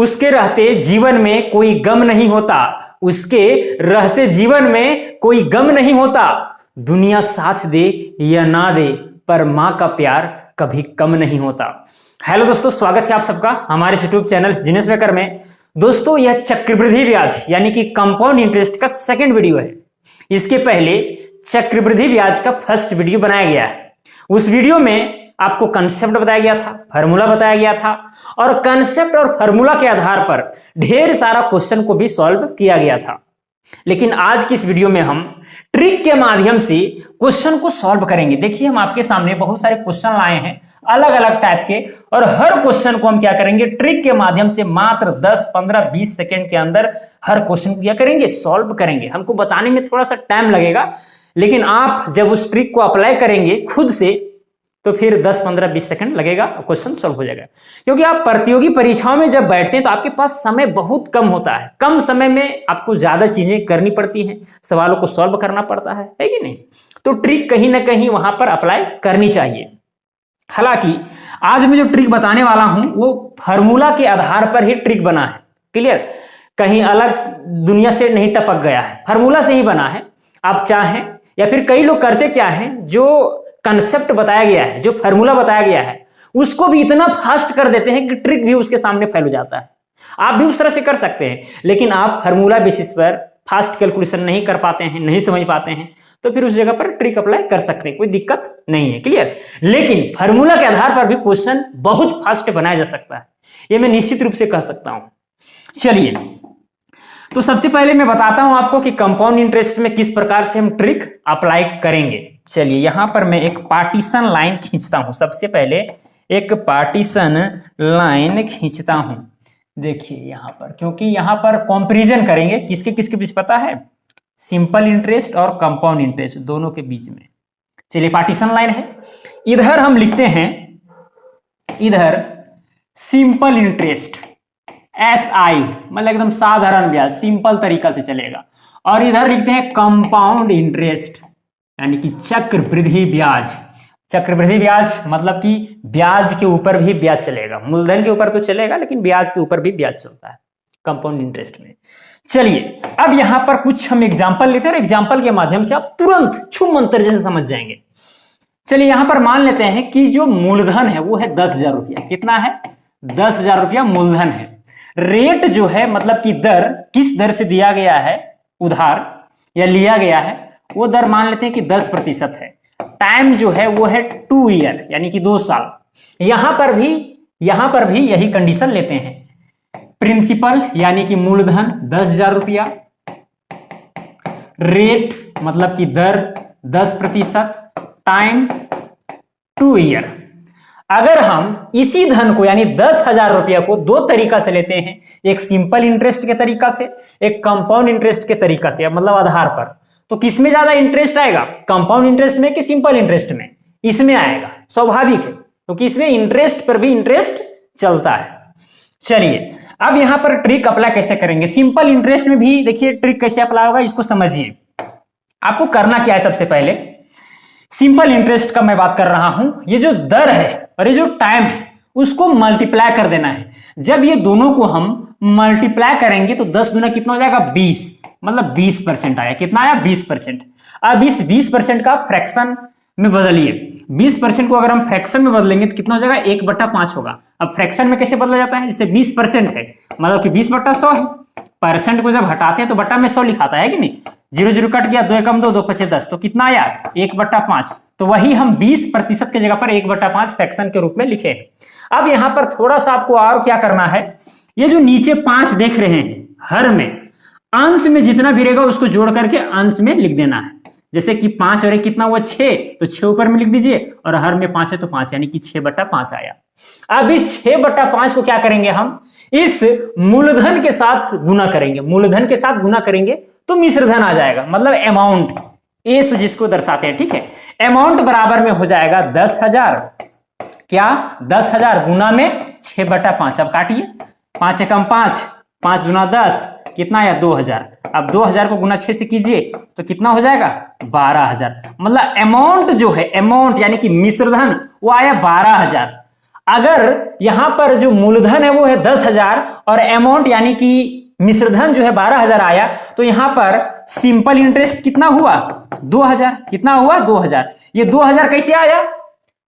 उसके रहते जीवन में कोई गम नहीं होता, उसके रहते जीवन में कोई गम नहीं होता। दुनिया साथ दे या ना दे, पर मां का प्यार कभी कम नहीं होता। हेलो दोस्तों, स्वागत है आप सबका हमारे यूट्यूब चैनल जीनियस मेकर में। दोस्तों, यह चक्रवृद्धि ब्याज यानी कि कंपाउंड इंटरेस्ट का सेकंड वीडियो है। इसके पहले चक्रवृद्धि ब्याज का फर्स्ट वीडियो बनाया गया है। उस वीडियो में आपको कंसेप्ट बताया गया था, फार्मूला बताया गया था, और कंसेप्ट और फार्मूला के आधार पर ढेर सारा क्वेश्चन को भी सॉल्व किया गया था। लेकिन आज की इस वीडियो में हम ट्रिक के माध्यम से क्वेश्चन को सॉल्व करेंगे। देखिए, हम आपके सामने बहुत सारे क्वेश्चन लाए हैं अलग अलग टाइप के, और हर क्वेश्चन को हम क्या करेंगे, ट्रिक के माध्यम से मात्र 10, 15, 20 सेकेंड के अंदर हर क्वेश्चन को क्या करेंगे, सॉल्व करेंगे। हमको बताने में थोड़ा सा टाइम लगेगा, लेकिन आप जब उस ट्रिक को अप्लाई करेंगे खुद से तो फिर 10, 15, 20 सेकंड लगेगा, क्वेश्चन सॉल्व हो जाएगा। क्योंकि आप प्रतियोगी परीक्षाओं में जब बैठते हैं तो आपके पास समय बहुत कम होता है। कम समय में आपको ज्यादा चीजें करनी पड़ती हैं, सवालों को सॉल्व करना पड़ता है कि नहीं? तो ट्रिक कहीं ना कहीं वहां पर अप्लाई करनी चाहिए। हालांकि आज मैं जो ट्रिक बताने वाला हूं वो फार्मूला के आधार पर ही ट्रिक बना है। क्लियर? कहीं अलग दुनिया से नहीं टपक गया है, फार्मूला से ही बना है। आप चाहें या फिर कई लोग करते क्या है, जो कंसेप्ट बताया गया है, जो फार्मूला बताया गया है, उसको भी इतना फास्ट कर देते हैं कि ट्रिक भी उसके सामने फैल जाता है। आप भी उस तरह से कर सकते हैं, लेकिन आप फार्मूला बेसिस पर फास्ट कैलकुलेशन नहीं कर पाते हैं, नहीं समझ पाते हैं, तो फिर उस जगह पर ट्रिक अप्लाई कर सकते हैं, कोई दिक्कत नहीं है। क्लियर? लेकिन फार्मूला के आधार पर भी क्वेश्चन बहुत फास्ट बनाया जा सकता है, यह मैं निश्चित रूप से कह सकता हूं। चलिए, तो सबसे पहले मैं बताता हूं आपको कि कंपाउंड इंटरेस्ट में किस प्रकार से हम ट्रिक अप्लाई करेंगे। चलिए, यहां पर मैं एक पार्टीशन लाइन खींचता हूं। सबसे पहले एक पार्टीशन लाइन खींचता हूं। देखिए यहां पर, क्योंकि यहां पर कंपैरिजन करेंगे किसके किसके बीच, पता है? सिंपल इंटरेस्ट और कंपाउंड इंटरेस्ट दोनों के बीच में। चलिए, पार्टीशन लाइन है। इधर हम लिखते हैं, इधर सिंपल इंटरेस्ट SI, मतलब एकदम साधारण ब्याज, सिंपल तरीका से चलेगा। और इधर लिखते हैं कंपाउंड इंटरेस्ट यानी कि चक्रवृद्धि ब्याज। चक्रवृद्धि ब्याज मतलब कि ब्याज के ऊपर भी ब्याज चलेगा, मूलधन के ऊपर तो चलेगा लेकिन ब्याज के ऊपर भी ब्याज चलता है कंपाउंड इंटरेस्ट में। चलिए, अब यहां पर कुछ हम एग्जांपल लेते हैं और एग्जांपल के माध्यम से आप तुरंत छू मंतर जैसे समझ जाएंगे। चलिए, यहां पर मान लेते हैं कि जो मूलधन है वो है 10,000 रुपया। कितना है? 10,000 रुपया मूलधन है। रेट जो है, मतलब कि दर, किस दर से दिया गया है उधार या लिया गया है, वो दर मान लेते हैं कि 10% है। टाइम जो है वो है 2 ईयर यानी कि 2 साल। यहां पर भी यही कंडीशन लेते हैं। प्रिंसिपल यानी कि मूलधन 10,000 रुपया, रेट मतलब कि दर 10%, टाइम 2 ईयर। अगर हम इसी धन को यानी 10,000 रुपया को दो तरीका से लेते हैं, एक सिंपल इंटरेस्ट के तरीका से, एक कंपाउंड इंटरेस्ट के तरीका से, मतलब आधार पर, तो किसमें ज्यादा इंटरेस्ट आएगा, कंपाउंड इंटरेस्ट में कि सिंपल इंटरेस्ट में? इसमें आएगा, स्वाभाविक है, क्योंकि इसमें इंटरेस्ट पर भी इंटरेस्ट चलता है। चलिए, अब यहां पर ट्रिक अप्लाई कैसे करेंगे। सिंपल इंटरेस्ट में भी देखिए ट्रिक कैसे अप्लाई होगा, इसको समझिए। आपको करना क्या है, सबसे पहले सिंपल इंटरेस्ट का मैं बात कर रहा हूं, ये जो दर है और ये जो टाइम है उसको मल्टीप्लाई कर देना है। जब ये दोनों को हम मल्टीप्लाई करेंगे तो 10 गुना कितना हो जाएगा, 20, मतलब 20% आया। कितना आया? 20%। अब इस 20% का फ्रैक्शन में बदलिए। 20% को अगर हम फ्रैक्शन में बदलेंगे तो कितना हो जाएगा, 1/5 होगा। अब फ्रैक्शन में कैसे बदला जाता है, जैसे 20% है मतलब कि 20/100 है। परसेंट को जब हटाते हैं तो बटा में 100 लिखाता है कि नहीं? 0 0 कट गया, 2 एकम 2, 2 पचे 10, तो कितना आया, 1/5। तो वही हम 20% की जगह पर 1/5 फ्रैक्शन के रूप में लिखे हैं। अब यहां पर थोड़ा सा आपको और क्या करना है, ये जो नीचे 5 देख रहे हैं, हर में अंश में जितना भी रहेगा उसको जोड़ करके अंश में लिख देना है। जैसे कि 5 और 1 कितना हुआ, 6, तो 6 ऊपर में लिख दीजिए, और हर में 5 है तो 5, यानी कि 6/5 आया। अब इस 6/5 को क्या करेंगे, हम इस मूलधन के साथ गुना करेंगे। मूलधन के साथ गुना करेंगे तो मिश्रधन आ जाएगा, मतलब अमाउंट, ए जिसको दर्शाते हैं। ठीक है, अमाउंट बराबर में हो जाएगा 10,000। क्या? 10,000 गुना में 6/5। अब काटिए, 5 एकम 5, 5 गुना 10, कितना आया, 2,000। अब 2,000 को गुना 6 से कीजिए तो कितना हो जाएगा, 12,000। मतलब अमाउंट जो है, अमाउंट यानी कि मिश्रधन, वो आया 12,000। अगर यहां पर जो मूलधन है वो है 10,000 और अमाउंट यानी कि मिश्रधन जो है 12,000 आया, तो यहां पर सिंपल इंटरेस्ट कितना हुआ 2,000। कितना हुआ 2,000। ये 2,000 कैसे आया,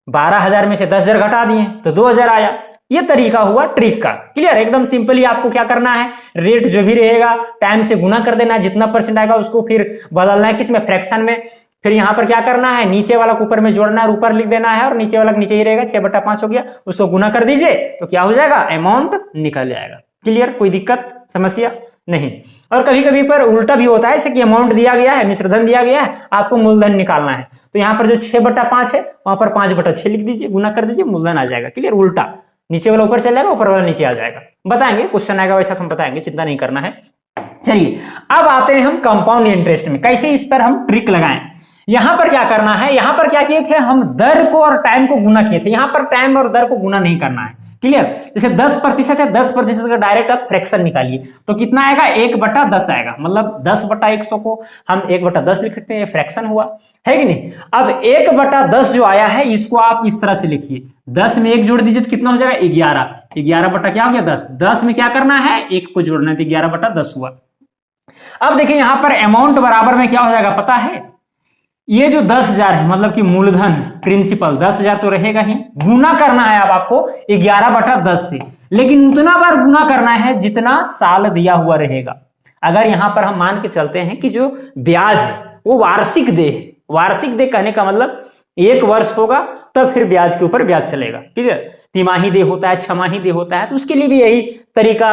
12,000 में से 10,000 घटा दिए तो 2,000 आया। ये तरीका हुआ ट्रिक का। क्लियर, एकदम सिंपली आपको क्या करना है, रेट जो भी रहेगा टाइम से गुना कर देना है, जितना परसेंट आएगा उसको फिर बदलना है किसमें, फ्रैक्शन में। फिर यहां पर क्या करना है, नीचे वाला को ऊपर में जोड़ना है और ऊपर लिख देना है, और नीचे वाला नीचे ही रहेगा, 6/5 हो गया, उसको गुना कर दीजिए तो क्या हो जाएगा, अमाउंट निकल जाएगा। क्लियर, कोई दिक्कत समस्या नहीं। और कभी कभी पर उल्टा भी होता है, जैसे कि अमाउंट दिया गया है, मिश्रधन दिया गया है, आपको मूलधन निकालना है, तो यहाँ पर जो 6/5 है वहां पर 5/6 लिख दीजिए, गुना कर दीजिए, मूलधन आ जाएगा। क्लियर, उल्टा, नीचे वाला ऊपर चल जाएगा, ऊपर वाला नीचे आ जाएगा। बताएंगे, क्वेश्चन आएगा वैसा तो हम बताएंगे, चिंता नहीं करना है। चलिए अब आते हैं हम कंपाउंड इंटरेस्ट में, कैसे इस पर हम ट्रिक लगाएं। यहां पर क्या करना है, यहां पर क्या किए थे हम, दर को और टाइम को गुना किए थे। यहां पर टाइम और दर को गुना नहीं करना है। क्लियर, जैसे 10% है, 10% का डायरेक्ट आप फ्रैक्शन निकालिए तो कितना आएगा, 1/10 आएगा। मतलब 10/100 को हम 1/10 लिख सकते हैं, फ्रैक्शन हुआ है कि नहीं। अब 1/10 जो आया है इसको आप इस तरह से लिखिए, 10 में 1 जोड़ दीजिए तो कितना हो जाएगा, 11। 11 बटा क्या हो गया 10, 10 में क्या करना है, 1 को जोड़ना है तो 11/10 हुआ। अब देखिए यहां पर अमाउंट बराबर में क्या हो जाएगा पता है, ये जो 10,000 है मतलब कि मूलधन प्रिंसिपल 10,000 तो रहेगा ही, गुना करना है अब आपको 11/10 से, लेकिन उतना बार गुना करना है जितना साल दिया हुआ रहेगा। अगर यहां पर हम मान के चलते हैं कि जो ब्याज है वो वार्षिक दे है, वार्षिक दे कहने का मतलब 1 वर्ष होगा तब फिर ब्याज के ऊपर ब्याज चलेगा। ठीक है, तिमाही दे होता है, छमाही दे होता है, तो उसके लिए भी यही तरीका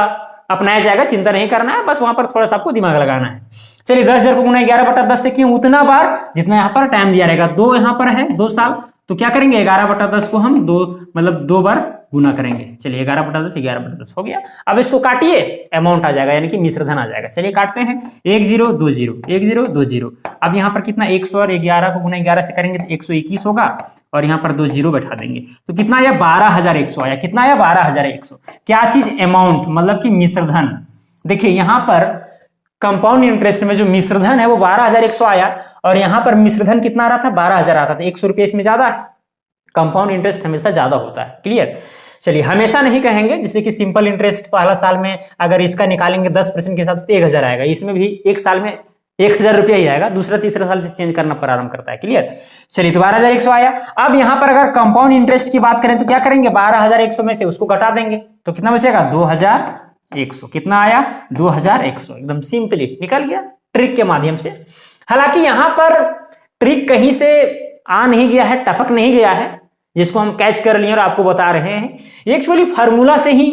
अपनाया जाएगा, चिंता नहीं करना है, बस वहां पर थोड़ा सा आपको दिमाग लगाना है। चलिए 10,000 को गुना 11/10 से क्यों, उतना बार जितना यहाँ पर टाइम दिया रहेगा। 2 यहाँ पर है 2 साल, तो क्या करेंगे 11/10 को हम 2 बार गुना करेंगे। चलिए 11/10 11/10 हो गया। अब इसको काटिए, अमाउंट आ जाएगा यानी कि मिश्रधन आ जाएगा। चलिए काटते हैं, 1 0 2 0 1 0 2 0। अब यहाँ पर कितना 100 और 11 को गुना 11 से करेंगे तो 121 होगा, और यहाँ पर 2 0 बैठा देंगे तो कितना आया 12,100 आया। कितना आया 12,100। क्या चीज, अमाउंट मतलब कि मिश्रधन। देखिए यहाँ पर कंपाउंड इंटरेस्ट में जो मिश्रधन है वो 12,100 आया, और यहां पर मिश्रधन कितना आ रहा था 12,000 आता था। 100 रुपये इसमें ज्यादा है, कंपाउंड इंटरेस्ट हमेशा ज्यादा होता है। क्लियर, चलिए हमेशा नहीं कहेंगे, जैसे कि सिंपल इंटरेस्ट पहला साल में अगर इसका निकालेंगे 10% के हिसाब से 1,000 आएगा, इसमें भी एक साल में 1,000 रुपया ही आएगा, दूसरा तीसरा साल से चेंज करना प्रारंभ करता है। क्लियर, चलिए तो 12,100 आया। अब यहां पर अगर कंपाउंड इंटरेस्ट की बात करें तो क्या करेंगे, 12,100 में से उसको घटा देंगे तो कितना बचेगा 2,100। कितना आया 2,100, एकदम सिंपली निकल गया ट्रिक के माध्यम से। हालांकि यहां पर ट्रिक कहीं से आ नहीं गया है, टपक नहीं गया है, जिसको हम कैच कर लिए और आपको बता रहे हैं। ये एक्चुअली फार्मूला से ही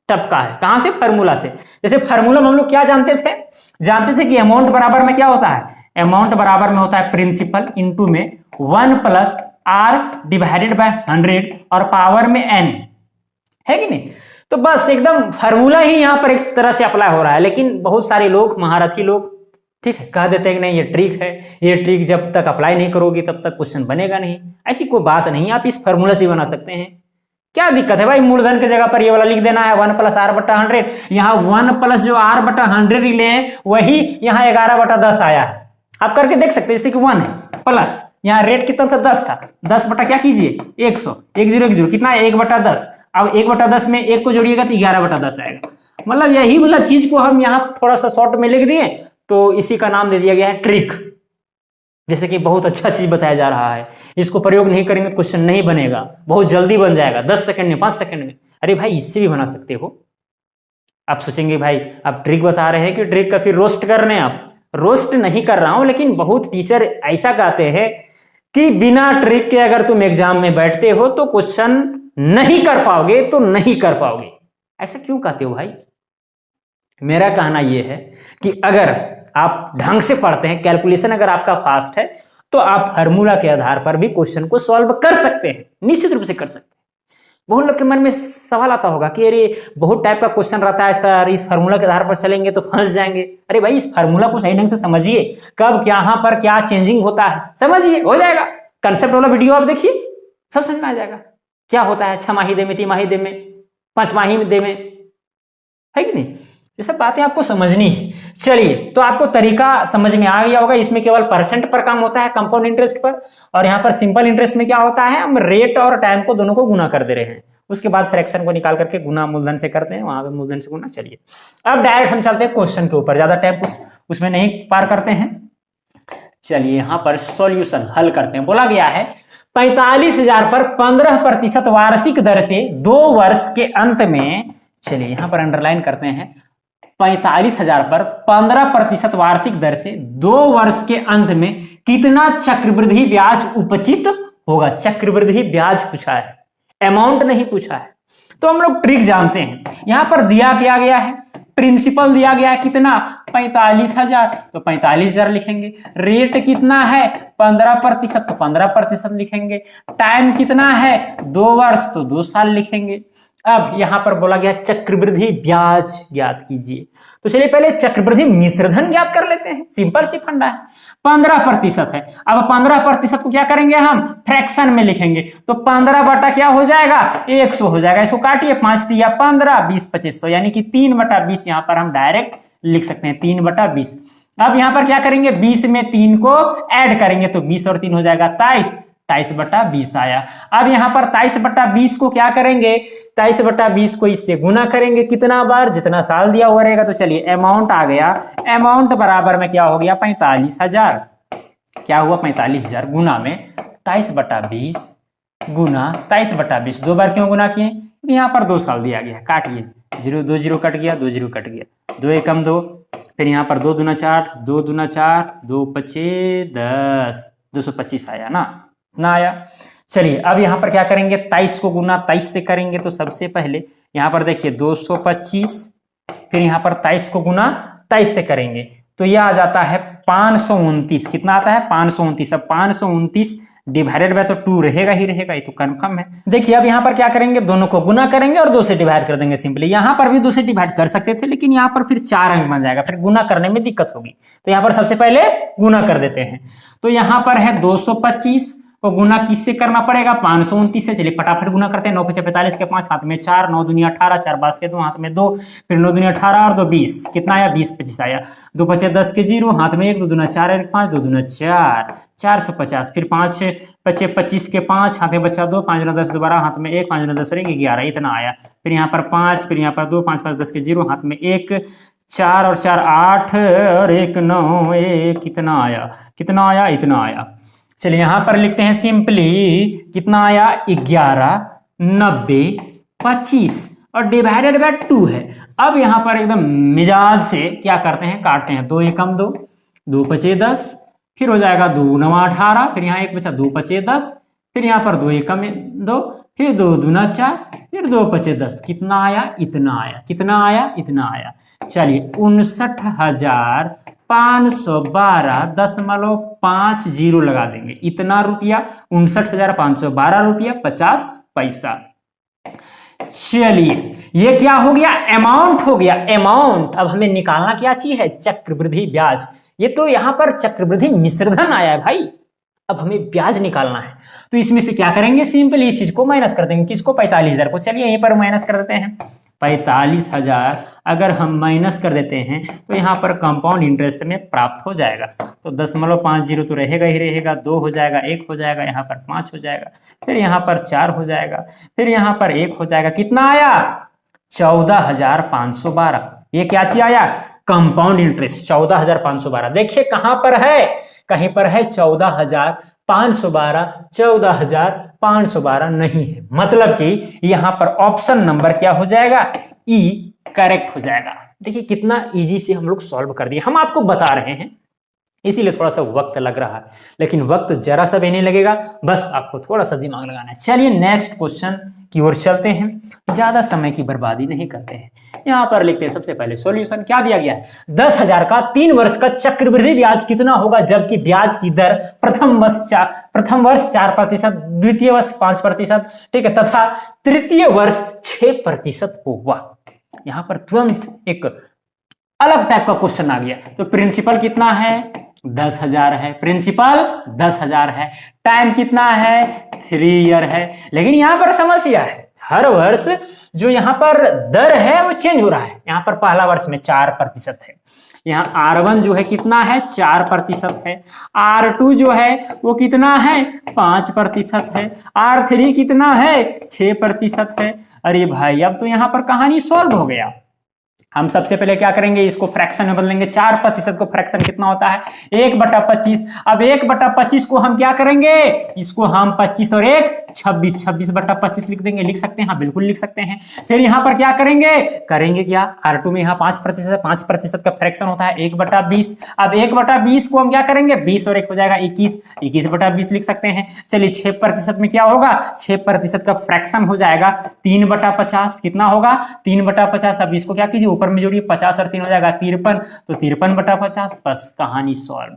टपका है। कहां से, फार्मूला से। जैसे फार्मूला में हम लोग क्या जानते थे कि अमाउंट बराबर में क्या होता है, अमाउंट बराबर में होता है प्रिंसिपल इंटू में 1 + R डिवाइडेड बाय 100 और पावर में n, है कि नहीं। तो बस एकदम फार्मूला ही यहाँ पर एक तरह से अप्लाई हो रहा है, लेकिन बहुत सारे लोग, महारथी लोग, ठीक है, कह देते हैं कि नहीं ये ट्रिक है, ये ट्रिक जब तक अप्लाई नहीं करोगे तब तक क्वेश्चन बनेगा नहीं। ऐसी कोई बात नहीं, आप इस फार्मूला से बना सकते हैं। क्या दिक्कत है भाई, मूलधन की जगह पर ये वाला लिख देना है 1 + R/100। यहाँ 1 प्लस जो R/100 ले हैं वही यहाँ 11/10 आया है। आप करके देख सकते हैं, जैसे कि 1 है प्लस यहाँ रेट कितना था 10 था, 10 बटा क्या कीजिए 100, 1 0 1 0 कितना है 1/10। अब 1/10 में 1 को जोड़िएगा तो 11/10 आएगा। मतलब यही वाला चीज को हम यहाँ थोड़ा सा शॉर्ट में लिख दिए, तो इसी का नाम दे दिया गया है ट्रिक। जैसे कि बहुत अच्छा चीज बताया जा रहा है, इसको प्रयोग नहीं करेंगे तो क्वेश्चन नहीं बनेगा, बहुत जल्दी बन जाएगा 10 सेकंड में 5 सेकंड में। अरे भाई इससे भी बना सकते हो। आप सोचेंगे भाई आप ट्रिक बता रहे हैं कि ट्रिक का फिर रोस्ट कर रहे हैं। आप रोस्ट नहीं कर रहा हूं, लेकिन बहुत टीचर ऐसा कहते हैं कि बिना ट्रिक के अगर तुम एग्जाम में बैठते हो तो क्वेश्चन नहीं कर पाओगे, तो नहीं कर पाओगे। ऐसा क्यों कहते हो भाई। मेरा कहना यह है कि अगर आप ढंग से पढ़ते हैं, कैलकुलेशन अगर आपका फास्ट है, तो आप फार्मूला के आधार पर भी क्वेश्चन को सॉल्व कर सकते हैं, निश्चित रूप से कर सकते हैं। बहुत लोग के मन में सवाल आता होगा कि अरे बहुत टाइप का क्वेश्चन रहता है सर, इस फार्मूला के आधार पर चलेंगे तो फंस जाएंगे। अरे भाई इस फार्मूला को सही ढंग से समझिए, कब यहाँ पर क्या चेंजिंग होता है समझिए, हो जाएगा। कंसेप्ट वाला वीडियो आप देखिए, सब समझ में आ जाएगा क्या होता है 6 माही दे में, 3 माही दे में, 5 माही दे में, है कि नहीं। ये सब बातें आपको समझनी है। चलिए, तो आपको तरीका समझ में आ गया होगा। इसमें केवल परसेंट पर काम होता है कंपाउंड इंटरेस्ट पर, और यहाँ पर सिंपल इंटरेस्ट में क्या होता है, हम रेट और टाइम को दोनों को गुना कर दे रहे हैं, उसके बाद फ्रैक्शन को निकाल करके गुना मूलधन से करते हैं, वहां पे मूलधन से गुना। चलिए अब डायरेक्ट हम चलते हैं क्वेश्चन के ऊपर, ज्यादा टाइम उसमें नहीं पार करते हैं। चलिए यहाँ पर सॉल्यूशन हल करते हैं। बोला गया है 45,000 पर 15% वार्षिक दर से 2 वर्ष के अंत में, चलिए यहां पर अंडरलाइन करते हैं, 45,000 पर 15% वार्षिक दर से 2 वर्ष के अंत में कितना चक्रवृद्धि ब्याज उपचित होगा। चक्रवृद्धि ब्याज पूछा है, अमाउंट नहीं पूछा है। तो हम लोग ट्रिक जानते हैं। यहां पर दिया क्या गया है, प्रिंसिपल दिया गया है कितना, 45,000, तो 45,000 लिखेंगे। रेट कितना है 15%, तो 15% लिखेंगे। टाइम कितना है 2 वर्ष, तो 2 साल लिखेंगे। अब यहां पर बोला गया चक्रवृद्धि ब्याज ज्ञात कीजिए। तो चलिए पहले चक्रवृद्धि मिश्रधन ज्ञात कर लेते हैं, सिंपल सी फंडा है। 15% है, अब 15% को क्या करेंगे, हम फ्रैक्शन में लिखेंगे। तो 15 बटा क्या हो जाएगा, 100 हो जाएगा। इसको काटिए, 5 तिया 15, 20 2500, यानी कि 3/20 यहाँ पर हम डायरेक्ट लिख सकते हैं, 3/20। अब यहाँ पर क्या करेंगे, 20 में 3 को ऐड करेंगे, तो 20 और 3 हो जाएगा 23, 23/20 आया। अब यहाँ पर 23/20 को क्या करेंगे, 23/20 को इससे गुना करेंगे, कितना बार, जितना साल दिया हुआ रहेगा। तो चलिए अमाउंट आ गया, अमाउंट बराबर में क्या हो गया, 45,000। क्या हुआ, 45,000 गुना में 23/20 गुना 23/20, 2 बार क्यों गुना किए, यहाँ पर 2 साल दिया गया। काटिए, 0 2 0 कट गया, 2 0 कट गया, 2 एकम 2, फिर यहाँ पर 2 दूना 4, 2 दूना 4, 2 पचे 10, 225 आया ना, इतना आया। चलिए अब यहाँ पर क्या करेंगे, 23 को गुना 23 से करेंगे। तो सबसे पहले यहाँ पर देखिए 225, फिर यहाँ पर 23 को गुना 23 से करेंगे, तो यह आ जाता है 529। कितना आता है, 529। अब 529 डिवाइडेड बाय, तो 2 रहेगा ही रहेगा, ये तो कंफर्म है। देखिए अब यहाँ पर क्या करेंगे, दोनों को गुना करेंगे और 2 से डिवाइड कर देंगे सिंपली। यहाँ पर भी 2 से डिवाइड कर सकते थे, लेकिन यहाँ पर फिर 4 अंक बन जाएगा, फिर गुना करने में दिक्कत होगी। तो यहाँ पर सबसे पहले गुना कर देते हैं। तो यहाँ पर है 225 को गुना किससे करना पड़ेगा, 529 से। चलिए फटाफट गुना करते हैं। 9 5 45 के 5, हाथ में 4, 9 दूनी 18, 4 बास के 2, हाथ में 2, फिर 9 दूनी 18 और 2 20, कितना आया, 20 25 आया। 2 5 10 के 0, हाथ में 1, 2 दूना 4 1 5, 2 दूना 4, 450, फिर 5 5 25 के 5, हाथ में बचा 2, 5 9 10 दोबारा, हाथ में 1, 5 9 10 और 1 11, इतना आया। फिर यहाँ पर 5, फिर यहाँ पर 2, 5 5 10 के 0, हाथ में 1, 4 और 4 8 और 1 9 1, कितना आया, कितना आया, इतना आया। चलिए यहां पर लिखते हैं सिंपली, कितना आया, 11 90 25 और डिवाइडेड बाय 2 है। अब यहां पर एकदम मिजाज से क्या करते हैं, काटते हैं। 2 एकम 2, 2 पचे 10, फिर हो जाएगा 2 9 18, फिर यहाँ 1 बचा, 2 पचे 10, फिर यहाँ पर 2 एकम 2, फिर 2 दूना 4, फिर 2 पचे 10, कितना आया, इतना आया। कितना आया, इतना आया। चलिए 59,512.50 लगा देंगे, इतना रुपया, 59,512 रुपया 50 पैसा। चलिए ये क्या हो गया, अमाउंट हो गया, अमाउंट। अब हमें निकालना क्या चीज है, चक्रवृद्धि ब्याज। ये तो यहां पर चक्रवृद्धि मिश्रधन आया है भाई, अब हमें ब्याज निकालना है। तो इसमें से क्या करेंगे, सिंपल इस चीज को माइनस कर देंगे, किसको, 45,000 को। चलिए यहीं पर माइनस कर देते हैं। 45,000 अगर हम माइनस कर देते हैं तो यहाँ पर कंपाउंड इंटरेस्ट में प्राप्त हो जाएगा। तो 0.50 तो रहेगा ही रहेगा, 2 हो जाएगा, 1 हो जाएगा, यहाँ पर 5 हो जाएगा, फिर यहाँ पर 4 हो जाएगा, फिर यहाँ पर 1 हो जाएगा। कितना आया, 14,512। ये क्या चीज आया, कंपाउंड इंटरेस्ट 14,512। देखिए कहां पर है, कहीं पर है 14,512, 14,512 नहीं है, मतलब कि यहां पर ऑप्शन नंबर क्या हो जाएगा, ई करेक्ट हो जाएगा। देखिए कितना इजी से हम लोग सॉल्व कर दिए, हम आपको बता रहे हैं इसीलिए थोड़ा सा वक्त लग रहा है, लेकिन वक्त जरा सा भी नहीं लगेगा, बस आपको थोड़ा सा दिमाग लगाना है। चलिए नेक्स्ट क्वेश्चन की ओर चलते हैं, ज्यादा समय की बर्बादी नहीं करते हैं। यहां पर लिखते हैं सबसे पहले सॉल्यूशन। क्या दिया गया है, 10,000 का 3 वर्ष का चक्रवृद्धि ब्याज कितना होगा, जबकि ब्याज की दर प्रथम वर्ष 4%, द्वितीय वर्ष 5%, ठीक है, तथा तृतीय वर्ष 6% होगा। यहां पर तुरंत एक अलग टाइप का क्वेश्चन आ गया। तो प्रिंसिपल कितना है, 10,000 है, प्रिंसिपल 10,000 है, टाइम कितना है, 3 ईयर है। लेकिन यहां पर समस्या है, हर वर्ष जो यहाँ पर दर है वो चेंज हो रहा है। यहाँ पर पहला वर्ष में 4% है, यहाँ R1 जो है कितना है 4% है, R2 जो है वो कितना है 5% है, R3 कितना है 6% है। अरे भाई अब तो यहाँ पर कहानी सॉल्व हो गया। हम सबसे पहले क्या करेंगे, इसको फ्रैक्शन में बदलेंगे। 4% को फ्रैक्शन कितना होता है 1/25। अब 1/25 को हम क्या करेंगे, इसको हम 25 और 1 26, 26/25 लिख देंगे। लिख सकते हैं, हाँ बिल्कुल लिख सकते हैं। फिर यहाँ पर क्या करेंगे क्या, R2 में यहाँ 5%, 5% का फ्रैक्शन होता है 1/20। अब 1/20 को हम क्या करेंगे, 20 और 1 हो जाएगा 21, 21/20 लिख सकते हैं। चलिए 6% में क्या होगा, 6% का फ्रैक्शन हो जाएगा 3/50। कितना होगा 3/50। अब इसको क्या कीजिए, ऊपर में जोड़िए, 50 और 3 हो जाएगा 53, तो 53/50। बस कहानी सॉल्व।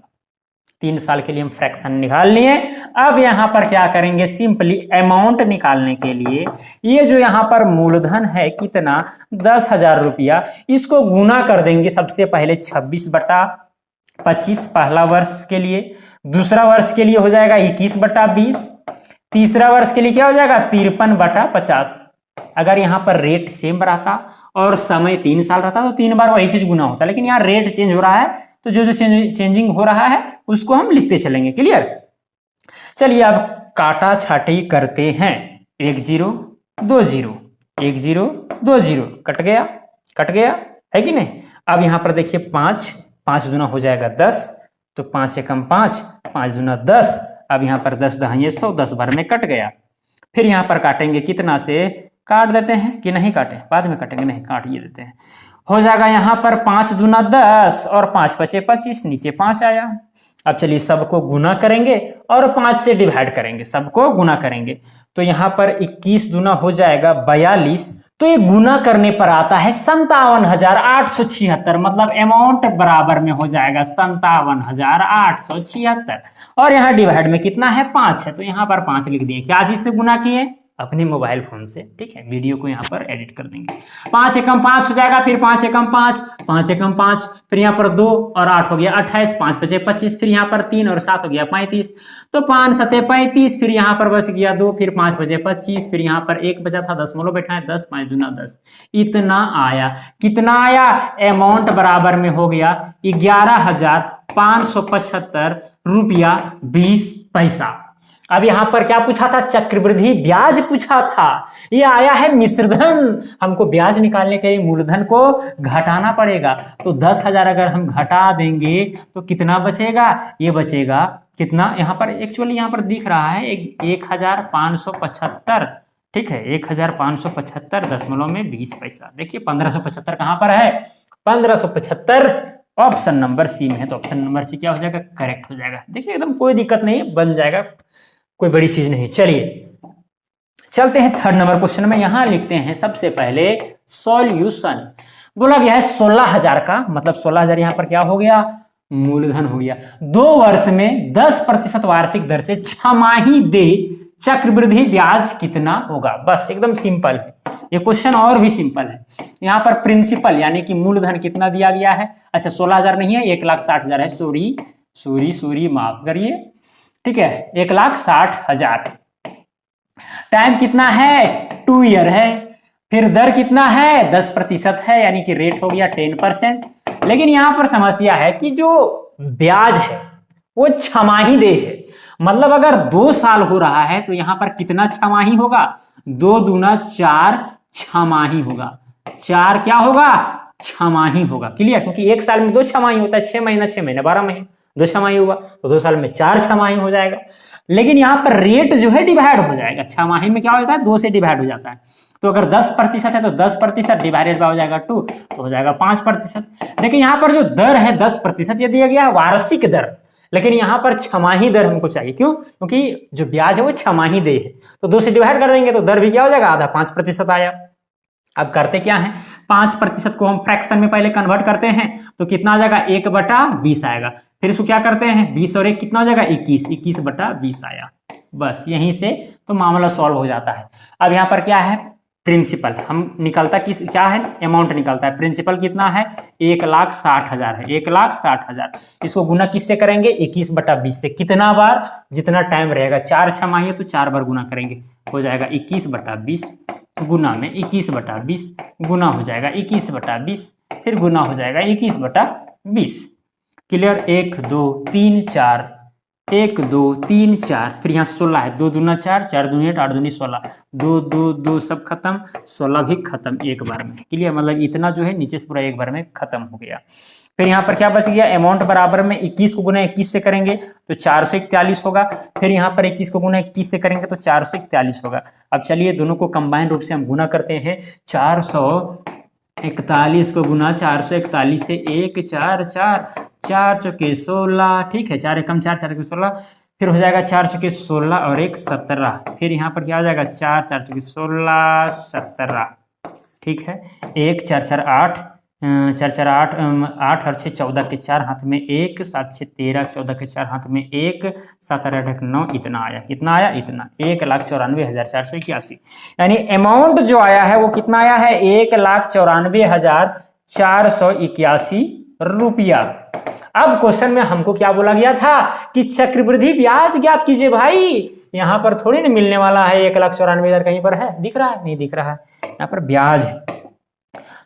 3 साल के लिए हम फ्रैक्शन निकाल लिए। अब यहां पर क्या करेंगे, सिंपली अमाउंट निकालने के लिए ये जो यहां पर मूलधन है कितना 10,000 रुपया, इसको गुना कर देंगे सबसे पहले 26/25 पहला वर्ष के लिए, दूसरा वर्ष के लिए हो जाएगा 21/20, तीसरा वर्ष के लिए क्या हो जाएगा 53/50। अगर यहां पर रेट सेम रहता और समय 3 साल रहता तो 3 बार वही चीज गुना होता, लेकिन यहाँ रेट चेंज हो रहा है तो जो चेंजिंग हो रहा है उसको हम लिखते चलेंगे। क्लियर। चलिए अब काटा छाटी करते हैं। 1 0 2 0, 1 0 2 0, कट गया है कि नहीं। अब यहां पर देखिए 5 दूना हो जाएगा 10, तो 5 एकम 5, 5 दूना 10। अब यहां पर 10 दहाइए 100, 10 बार में कट गया। फिर यहां पर काटेंगे कितना से, काट देते हैं कि नहीं काटे, बाद में काटेंगे, नहीं काट ये देते हैं। हो जाएगा यहां पर 5 दूना 10 और 5 5 25, नीचे 5 आया। अब चलिए सबको गुना करेंगे और 5 से डिवाइड करेंगे, सबको गुना करेंगे। तो यहां पर 21 दूना हो जाएगा 42, तो ये गुना करने पर आता है 57,876। मतलब अमाउंट बराबर में हो जाएगा 57,876। और यहाँ डिवाइड में कितना है 5 है, तो यहाँ पर 5 लिख दिए। क्या चीज से गुना किए, अपने मोबाइल फोन से। ठीक है, वीडियो को यहाँ पर एडिट कर देंगे। 5 एकम 5 हो जाएगा, फिर 5 एकम 5, 5 एकम 5, फिर यहाँ पर 2 और 8 हो गया 28, 5 5 25, फिर यहाँ पर 3 और 7 हो गया 35, तो 5 7 35, फिर यहाँ पर बच गया 2, फिर 5 5 25, फिर यहाँ पर 1 बचा था, 10 मोलो बैठा है, 10 5 दूना 10, इतना आया। कितना आया, अमाउंट बराबर में हो गया 11,575 रुपया 20 पैसा। अब यहां पर क्या पूछा था, चक्रवृद्धि ब्याज पूछा था। ये आया है मिश्रधन, हमको ब्याज निकालने के लिए मूलधन को घटाना पड़ेगा। तो 10,000 अगर हम घटा देंगे तो कितना बचेगा, ये बचेगा कितना, यहाँ पर एक्चुअली यहाँ पर दिख रहा है 1,575। ठीक है, 1,575.20 पैसा। देखिए 1575 कहां पर है, 1575 ऑप्शन नंबर सी में है, तो ऑप्शन नंबर सी क्या हो जाएगा, करेक्ट हो जाएगा। देखिए एकदम कोई दिक्कत नहीं, बन जाएगा, कोई बड़ी चीज नहीं। चलिए चलते हैं 3rd नंबर क्वेश्चन में। यहां लिखते हैं सबसे पहले सॉल्यूशन। बोला गया है 16,000 का, मतलब 16,000 यहां पर क्या हो गया, मूलधन हो गया। 2 वर्ष में 10% वार्षिक दर से छमाही दे चक्रवृद्धि ब्याज कितना होगा। बस एकदम सिंपल है ये क्वेश्चन, और भी सिंपल है। यहाँ पर प्रिंसिपल यानी कि मूलधन कितना दिया गया है, अच्छा 16,000 नहीं है, 1,60,000 है। सॉरी माफ करिए। ठीक है, 1,60,000। टाइम कितना है, 2 ईयर है। फिर दर कितना है, 10% है, यानी कि रेट हो गया 10%। लेकिन यहां पर समस्या है कि जो ब्याज है वो छमाही दे है। मतलब अगर 2 साल हो रहा है तो यहां पर कितना छमाही होगा, 2 दूना 4 छमाही होगा। 4 क्या होगा, छमाही होगा। क्लियर, क्योंकि 1 साल में 2 छमाही होता है, 6 महीना 6 महीना 12 महीने, 2 छमाही हुआ, तो 2 साल में 4 छमाही हो जाएगा। लेकिन यहाँ पर रेट जो है डिवाइड हो जाएगा, छमाही में क्या होता है 2 से डिवाइड हो जाता है। तो अगर 10% है तो 10% डिवाइडेड बाय हो जाएगा 2, तो हो जाएगा 5%। देखिए यहाँ पर जो दर है 10% ये दिया गया है वार्षिक दर, लेकिन यहाँ पर छमाही दर हमको चाहिए। क्यों, क्योंकि जो ब्याज है वो छमाही दे है, तो 2 से डिवाइड कर देंगे तो दर भी क्या हो जाएगा, आधा 5% आया। अब करते क्या है, 5% को हम फ्रैक्शन में पहले कन्वर्ट करते हैं, तो कितना आ जाएगा 1/20 आएगा। फिर इसको क्या करते हैं, 20 और 1 कितना हो जाएगा 21, 21/20 आया। बस यहीं से तो मामला सॉल्व हो जाता है। अब यहाँ पर क्या है, प्रिंसिपल हम निकलता किस, क्या है, अमाउंट निकलता है। प्रिंसिपल कितना है, 1,60,000 है, 1,60,000। इसको गुना किससे करेंगे, 21/20 से। कितना बार, जितना टाइम रहेगा, 4 छमाही है तो 4 बार गुना करेंगे, हो जाएगा 21/20। गुना में 21/20 गुना हो जाएगा 21/20, फिर गुना हो जाएगा 21/20। क्लियर। 1 2 3 4, 1 2 3 4, फिर यहाँ 16 है, 2 दूना 4, 4 दूनी 8, 8 दूनी 16, 2 2 2 सब खत्म, 16 भी खत्म एक बार में। क्लियर। मतलब इतना जो है नीचे से पूरा एक बार में खत्म हो गया। फिर यहाँ पर क्या बच गया, अमाउंट बराबर में 21 को गुना 21 से करेंगे तो 441 होगा, फिर यहाँ पर 21 को गुना 21 से करेंगे तो 441 होगा। अब चलिए दोनों को कंबाइन रूप से हम गुना करते हैं। 441 को गुना 441 से 1 4 4, 4 चौके 16, ठीक है, 4 एकम 4, 4 चौके 16, फिर हो जाएगा 4 चौके 16 और 1 17, फिर यहाँ पर क्या हो जाएगा 4 4 चौके 16 17, ठीक है। 1 4 4 8, 4 4 8, 8 और 6 14 के 4 हाथ में 1, 7 6 13, 14 के 4 हाथ में 1, 7 8 8 9, इतना आया। कितना आया, इतना 1,94,481। यानी अमाउंट जो आया है वो कितना आया है, 1,94,481 रुपया। अब क्वेश्चन में हमको क्या बोला गया था कि चक्रवृद्धि ब्याज ज्ञात कीजिए। भाई यहाँ पर थोड़ी ना मिलने वाला है 1,94,000, कहीं पर है, दिख रहा है, नहीं दिख रहा है, यहाँ पर ब्याज है।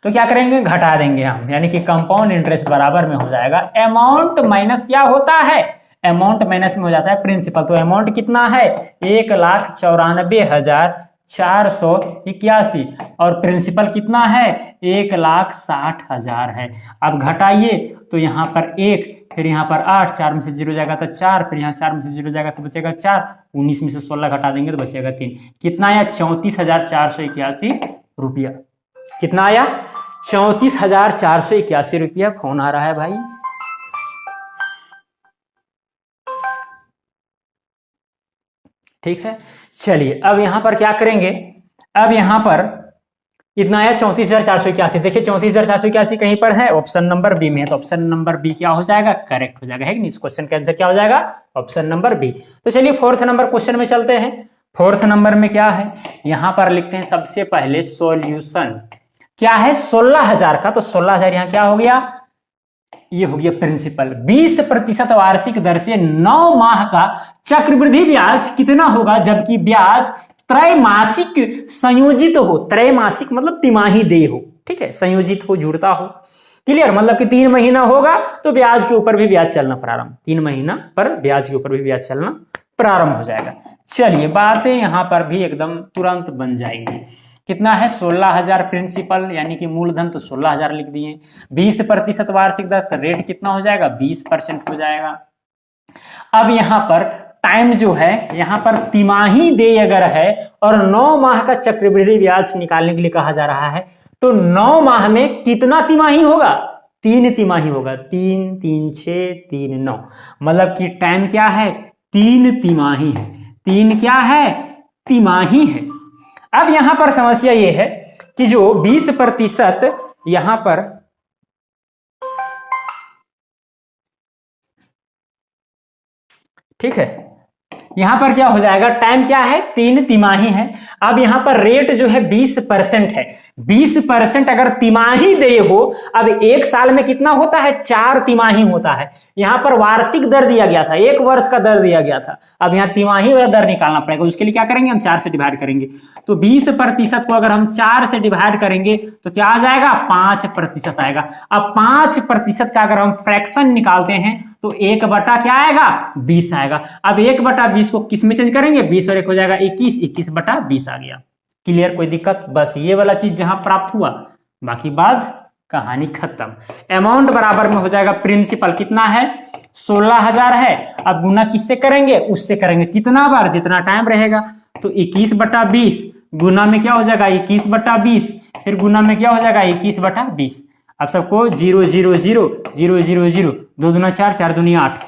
तो क्या करेंगे, घटा देंगे हम, यानी कि कंपाउंड इंटरेस्ट बराबर में हो जाएगा अमाउंट माइनस क्या होता है, अमाउंट माइनस में हो जाता है प्रिंसिपल। तो अमाउंट कितना है, 1,94,481 और प्रिंसिपल कितना है, 1,60,000 है। अब घटाइए तो यहाँ पर 1, फिर यहाँ पर 8, 4 में से 0 जाएगा तो 4, फिर यहाँ 4 में से 0 जाएगा तो बचेगा 4, 19 में से 16 घटा देंगे तो बचेगा 3। कितना आया, 34,481 रुपया। कितना आया, 34,481 रुपया। फोन आ रहा है भाई। ठीक है, चलिए अब यहां पर क्या करेंगे, अब यहां पर इतना आया 34,481। देखिए 34,481 कहीं पर है, ऑप्शन नंबर बी में है, तो ऑप्शन नंबर बी क्या हो जाएगा, करेक्ट हो जाएगा, है कि नहीं। इस क्वेश्चन का आंसर क्या हो जाएगा, ऑप्शन नंबर बी। तो चलिए फोर्थ नंबर क्वेश्चन में चलते हैं। फोर्थ नंबर में क्या है, यहां पर लिखते हैं सबसे पहले सॉल्यूशन। क्या है, 16,000 का, तो 16,000 यहां क्या हो गया, ये हो गया प्रिंसिपल। 20% वार्षिक दर से 9 माह का चक्रवृद्धि ब्याज कितना होगा, जबकि ब्याज त्रैमासिक संयोजित हो। त्रैमासिक मतलब तिमाही देय हो, ठीक है, संयोजित हो, जुड़ता हो। क्लियर। मतलब कि 3 महीना होगा तो ब्याज के ऊपर भी ब्याज चलना प्रारंभ, 3 महीना पर ब्याज के ऊपर भी ब्याज चलना प्रारंभ हो जाएगा। चलिए बातें यहां पर भी एकदम तुरंत बन जाएंगी। कितना है, 16,000 प्रिंसिपल, यानी कि मूलधन तो 16,000 लिख दिए। 20% वार्षिक दर, तो रेट कितना हो जाएगा, 20% हो जाएगा। अब यहां पर टाइम जो है, यहां पर तिमाही देय अगर है और 9 माह का चक्रवृद्धि ब्याज निकालने के लिए कहा जा रहा है, तो 9 माह में कितना तिमाही होगा, 3 तिमाही होगा। 3 3 6 3 9, मतलब कि टाइम क्या है, 3 तिमाही है। 3 क्या है, तिमाही है। अब यहां पर समस्या यह है कि जो 20% यहां पर ठीक है, यहां पर क्या हो जाएगा, टाइम क्या है, 3 तिमाही है। अब यहां पर रेट जो है 20% है। 20% अगर तिमाही देय हो, अब एक साल में कितना होता है, 4 तिमाही होता है। यहां पर वार्षिक दर दिया गया था, 1 वर्ष का दर दिया गया था। अब यहां तिमाही वाला दर निकालना पड़ेगा, उसके लिए क्या करेंगे, हम 4 से डिवाइड करेंगे। तो 20% को अगर हम 4 से डिवाइड करेंगे तो क्या आ जाएगा, 5% आएगा। अब 5% का अगर हम फ्रैक्शन निकालते हैं तो 1/, क्या आएगा, 20 आएगा। अब 1/20 को किस में चेंज करेंगे, 20 और 1 हो जाएगा 21, 21/20 आ गया। क्लियर, कोई दिक्कत, बस ये वाला चीज जहां प्राप्त हुआ, बाकी बाद कहानी खत्म। अमाउंट बराबर में हो जाएगा प्रिंसिपल, कितना है, 16,000 है। अब गुना किससे करेंगे, उससे करेंगे, कितना बार, जितना टाइम रहेगा। तो 21/20 गुना में क्या हो जाएगा, 21/20, फिर गुना में क्या हो जाएगा, 21/20। अब सबको 0 0 0 0 0 0, 2 दूना 4, 4 दूनी 8,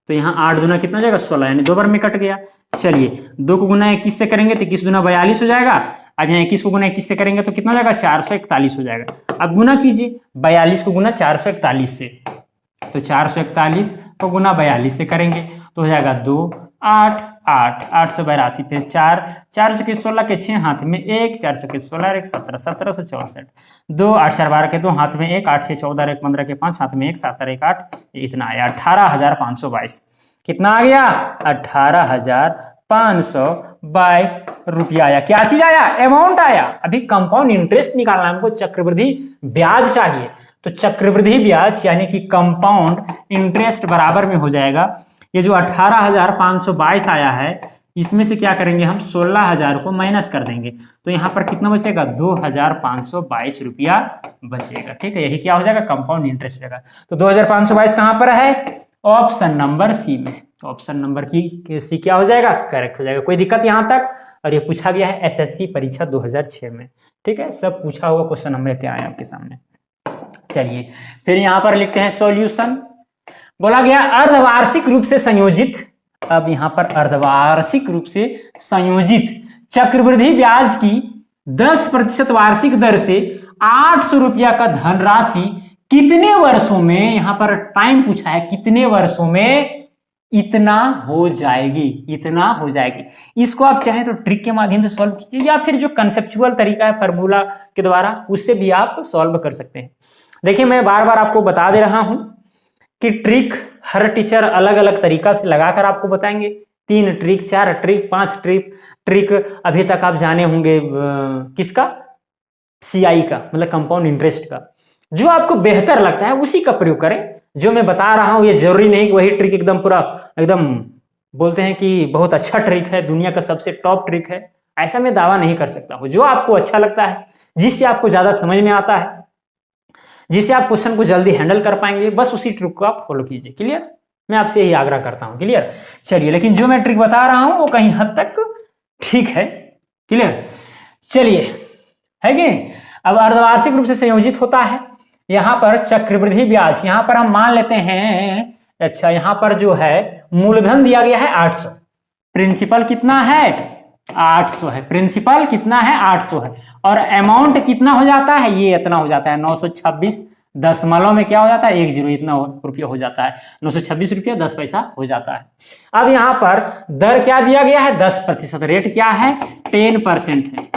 तो यहाँ 8 दूना कितना हो जाएगा, 16, यानी 2 बार में कट गया। चलिए 2 को गुना 21 से करेंगे तो 21 दूना 42 हो जाएगा। अब यहाँ 21 को गुना 21 से करेंगे तो कितना हो जाएगा, 441 हो जाएगा। अब गुना कीजिए 42 को गुना 441 से, तो 441 को गुना 42 से करेंगे तो हो जाएगा 2 8 8 882, फिर 4 4 चौके 16 के 6 हाथ में 1, 4 चौके 16 1 17 1764, 2 8 4 12 के 2 हाथ में 1, 8 6 14 1 15 के 5 हाथ में 1, 7 1 8, इतना आया 18,522। कितना आ गया, 18,522 522 रुपया आया। क्या चीज आया? अमाउंट आया। अभी कंपाउंड इंटरेस्ट निकालना है हमको, चक्रवृद्धि ब्याज चाहिए। तो चक्रवृद्धि ब्याज यानी कि कंपाउंड इंटरेस्ट बराबर में हो जाएगा ये जो 18,522 आया है, इसमें से क्या करेंगे हम 16,000 को माइनस कर देंगे, तो यहाँ पर कितना बचेगा? 2,522 रुपया बचेगा। ठीक है, यही क्या हो जाएगा? कंपाउंड इंटरेस्ट हो जाएगा। तो 2,522 कहाँ पर है? ऑप्शन नंबर सी में। ऑप्शन नंबर की सी क्या हो जाएगा? करेक्ट हो जाएगा। कोई दिक्कत यहाँ तक? और ये पूछा गया है एसएससी परीक्षा 2006 में। ठीक है, सब पूछा हुआ क्वेश्चन हम लेते आए आपके सामने। चलिए फिर यहाँ पर लिखते हैं सॉल्यूशन। बोला गया अर्धवार्षिक रूप से संयोजित, अब यहाँ पर अर्धवार्षिक रूप से संयोजित चक्रवृद्धि ब्याज की 10% वार्षिक दर से 800 रुपया का धनराशि कितने वर्षों में, यहाँ पर टाइम पूछा है, कितने वर्षों में इतना हो जाएगी? इतना हो जाएगी। इसको आप चाहें तो ट्रिक के माध्यम से सॉल्व कीजिए, या फिर जो कंसेप्चुअल तरीका है फार्मूला के द्वारा, उससे भी आप सॉल्व कर सकते हैं। देखिए मैं बार बार आपको बता दे रहा हूं कि ट्रिक हर टीचर अलग अलग तरीका से लगाकर आपको बताएंगे। 3 ट्रिक, 4 ट्रिक, 5 ट्रिक अभी तक आप जाने होंगे किसका? सीआई का, मतलब कंपाउंड इंटरेस्ट का। जो आपको बेहतर लगता है उसी का प्रयोग करें। जो मैं बता रहा हूं ये जरूरी नहीं कि वही ट्रिक एकदम पूरा एकदम बोलते हैं कि बहुत अच्छा ट्रिक है, दुनिया का सबसे टॉप ट्रिक है, ऐसा मैं दावा नहीं कर सकता हूं। जो आपको अच्छा लगता है, जिससे आपको ज्यादा समझ में आता है, जिससे आप क्वेश्चन को जल्दी हैंडल कर पाएंगे, बस उसी ट्रिक को आप फॉलो कीजिए। क्लियर? मैं आपसे यही आग्रह करता हूं। क्लियर? चलिए, लेकिन जो मैं ट्रिक बता रहा हूं वो कहीं हद तक ठीक है। क्लियर? चलिए, है कि नहीं? अब अर्धवार्षिक रूप से संयोजित होता है। यहां पर चक्रवृद्धि ब्याज, यहां पर हम मान लेते हैं, अच्छा यहां पर जो है मूलधन दिया गया है 800, प्रिंसिपल कितना है? 800 है। प्रिंसिपल कितना है? 800 है। और अमाउंट कितना हो जाता है? ये इतना हो जाता है 926 दशमलव में क्या हो जाता है? 10, इतना रुपया हो जाता है। 926 रुपया 10 पैसा हो जाता है। अब यहां पर दर क्या दिया गया है? 10%। रेट क्या है? 10% है।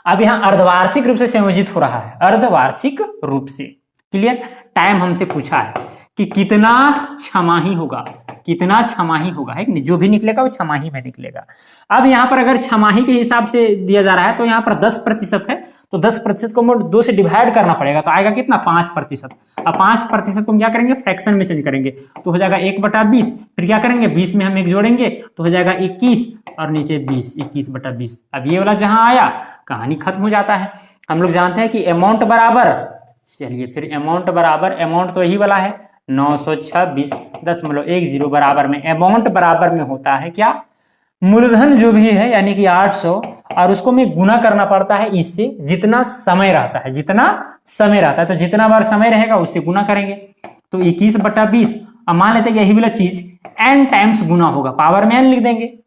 अब यहां अर्धवार्षिक रूप से संयोजित हो रहा है, अर्धवार्षिक रूप से। क्लियर? टाइम हमसे पूछा है कि कितना छमाही होगा, कितना छमाही होगा, है कि नहीं? जो भी निकलेगा वो छमाही में निकलेगा। अब यहाँ पर अगर छमाही के हिसाब से दिया जा रहा है तो यहाँ पर 10% है, तो 10% को 2 से डिवाइड करना पड़ेगा, तो आएगा कितना? 5%। अब 5% को हम क्या करेंगे? फ्रैक्शन में चेंज करेंगे, तो हो जाएगा 1/20। फिर क्या करेंगे? 20 में हम 1 जोड़ेंगे तो हो जाएगा 21, और नीचे 20, 21/20। अब ये वाला जहां आया कहानी खत्म हो जाता है। हम लोग जानते हैं कि अमाउंट बराबर, चलिए फिर अमाउंट बराबर, अमाउंट तो यही वाला है 926.10 बराबर में, अमाउंट बराबर में होता है क्या? मूलधन जो भी है यानी कि 800, और उसको में गुना करना पड़ता है इससे, जितना समय रहता है, जितना समय रहता है, तो जितना बार समय रहेगा उससे गुना करेंगे, तो 21/20। अब मान लेते हैं यही वाला चीज n टाइम्स गुना होगा, पावर में n लिख देंगे।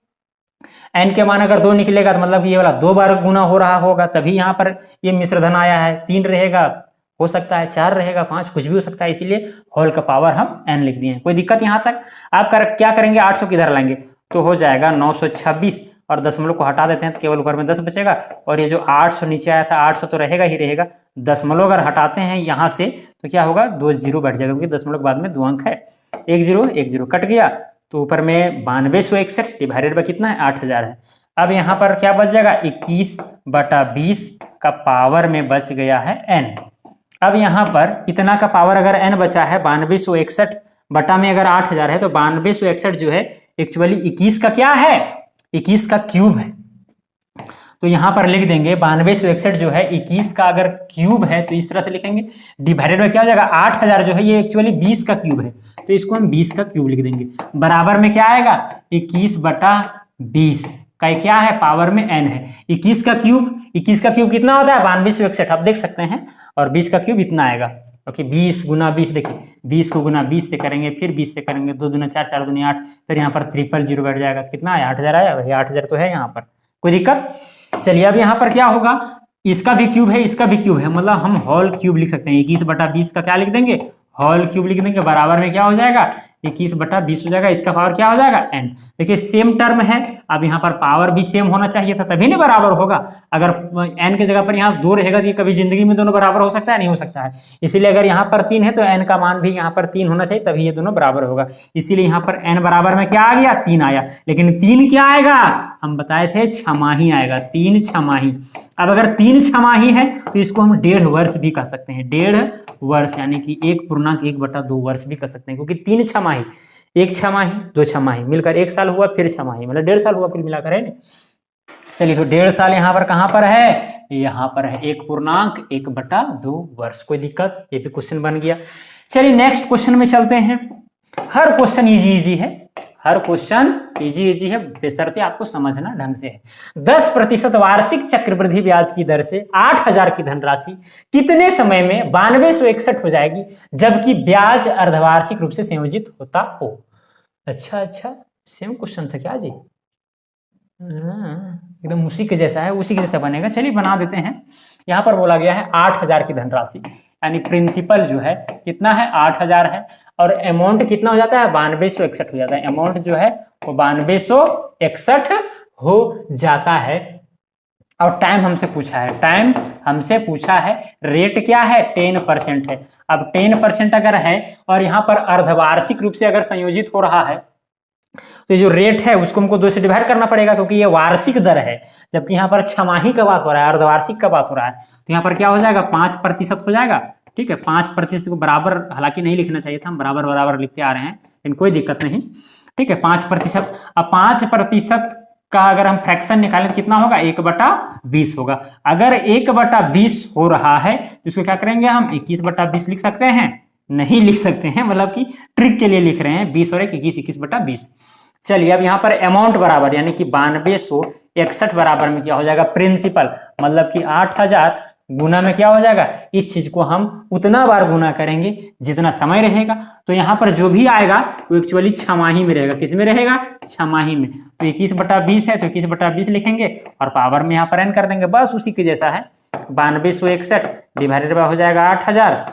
n के मान अगर 2 निकलेगा तो मतलब ये वाला 2 बार गुना हो रहा होगा, तभी यहाँ पर ये मिश्रधन आया है। 3 रहेगा, हो सकता है 4 रहेगा, 5, कुछ भी हो सकता है, इसीलिए होल का पावर हम n लिख दिए हैं। कोई दिक्कत यहाँ तक? आप क्या करेंगे? 800 किधर लाएंगे तो हो जाएगा 926, और दशमलव को हटा देते हैं तो केवल ऊपर में 10 बचेगा, और ये जो 800 नीचे आया था 800 तो रहेगा ही रहेगा। दशमलव अगर हटाते हैं यहाँ से तो क्या होगा? 2 0 बैठ जाएगा, क्योंकि दशमलव के बाद में 2 अंक है। 1 0 कट गया, तो ऊपर में 9261 डिवाइडेड बाय कितना है? 8000 है। अब यहाँ पर क्या बच जाएगा? 21/20 का पावर में बच गया है n। अब यहाँ पर इतना का पावर अगर n बचा है, 9261 बटा में अगर 8000 है, तो 9261 जो है एक्चुअली 21 का क्या है? 21 का क्यूब है। तो यहाँ पर लिख देंगे 9261 जो है 21 का अगर क्यूब है तो इस तरह से लिखेंगे, डिवाइडेड बाय क्या हो जाएगा? 8000 जो है ये एक्चुअली 20 का क्यूब है, तो इसको हम 20 का क्यूब लिख देंगे। बराबर में क्या आएगा? 21/20 का क्या है? पावर में n है। 21 का क्यूब कितना होता है? 9261, आप देख सकते हैं, और 20 का क्यूब इतना आएगा। ओके, 20 गुना 20, देखिए 20 को गुना 20 से करेंगे, फिर 20 से करेंगे, 2 दूना 4, 4 दूनी 8, फिर यहाँ पर 000 बैठ जाएगा। कितना आया? 8000 आया। वही 8000 तो है यहाँ पर। कोई दिक्कत? चलिए अब यहाँ पर क्या होगा? इसका भी क्यूब है, इसका भी क्यूब है, मतलब हम होल क्यूब लिख सकते हैं। 21/20 का क्या लिख देंगे? होल क्यूब लिख देंगे। बराबर में क्या हो जाएगा? 21/20 हो जाएगा। इसका पावर क्या हो जाएगा n। देखिए सेम टर्म है, अब यहाँ पर पावर भी सेम होना चाहिए था, तभी ना बराबर होगा। अगर n की जगह पर यहाँ 2 रहेगा तो ये कभी जिंदगी में दोनों बराबर हो सकता है, नहीं हो सकता है। इसीलिए अगर यहाँ पर 3 है तो n का मान भी यहाँ पर 3 होना चाहिए, तभी ये दोनों बराबर होगा। इसीलिए यहाँ पर n बराबर में क्या आ गया, 3 आया। लेकिन 3 क्या आएगा, हम बताए थे छमाही आएगा, 3 छमाही। अब अगर 3 छमाही है तो इसको हम 1.5 वर्ष भी कह सकते हैं, 1.5 वर्ष, यानी कि 1.1/2 वर्ष भी कह सकते हैं, क्योंकि 3 छमाही, 1 छमाही 2 छमाही मिलकर 1 साल हुआ, फिर छमाही मतलब 1.5 साल हुआ कुल मिलाकर, है ना। चलिए तो 1.5 साल यहाँ पर कहाँ पर है, यहाँ पर है 1.1/2 वर्ष। कोई दिक्कत, ये भी क्वेश्चन बन गया। चलिए नेक्स्ट क्वेश्चन में चलते हैं। हर क्वेश्चन इजी है, हर क्वेश्चन इजी है, बेशर्ते आपको समझना ढंग से है। 10% वार्षिक चक्रवृद्धि ब्याज की दर से 8,000 की धनराशि कितने समय में 9261 हो जाएगी, जबकि ब्याज अर्धवार्षिक रूप से संयोजित होता हो। अच्छा, सेम क्वेश्चन था क्या जी, एकदम उसी के जैसा है, उसी के जैसा बनेगा। चलिए बना देते हैं। यहाँ पर बोला गया है 8,000 की धनराशि, यानी प्रिंसिपल जो है कितना है, 8,000 है, और अमाउंट कितना हो जाता है, 9261 हो जाता है। अमाउंट जो है वो 9261 हो जाता है। और टाइम हमसे पूछा है, रेट क्या है, 10% है। अब 10% अगर है और यहाँ पर अर्धवार्षिक रूप से अगर संयोजित हो रहा है, तो जो रेट है उसको हमको 2 से डिवाइड करना पड़ेगा, क्योंकि ये वार्षिक दर है, जबकि यहाँ पर छमाही का बात हो रहा है, अर्धवार्षिक का बात हो रहा है। तो यहाँ पर क्या हो जाएगा, 5% हो जाएगा। ठीक है, 5% को बराबर हालांकि नहीं लिखना चाहिए था, हम बराबर लिखते आ रहे हैं, लेकिन कोई दिक्कत नहीं। ठीक है, 5%। अब 5% का अगर हम फ्रैक्शन निकालें तो कितना होगा, 1/20 होगा। अगर 1/20 हो रहा है तो इसको क्या करेंगे, हम 21/20 लिख सकते हैं, नहीं लिख सकते हैं, मतलब कि ट्रिक के लिए लिख रहे हैं। 20 और 1 21, 21/20। चलिए अब यहाँ पर अमाउंट बराबर, यानी कि 9261 बराबर में क्या हो जाएगा, प्रिंसिपल, मतलब कि 8,000 गुना में क्या हो जाएगा, इस चीज को हम उतना बार गुना करेंगे जितना समय रहेगा। तो यहाँ पर जो भी आएगा वो एक्चुअली छमाही में रहेगा। किस में रहेगा, छमाही में। तो 21/20 है तो 21/20 लिखेंगे और पावर में यहाँ पर n कर देंगे, बस उसी के जैसा है। 9261 डिवाइडेड बाय हो जाएगा 8,000,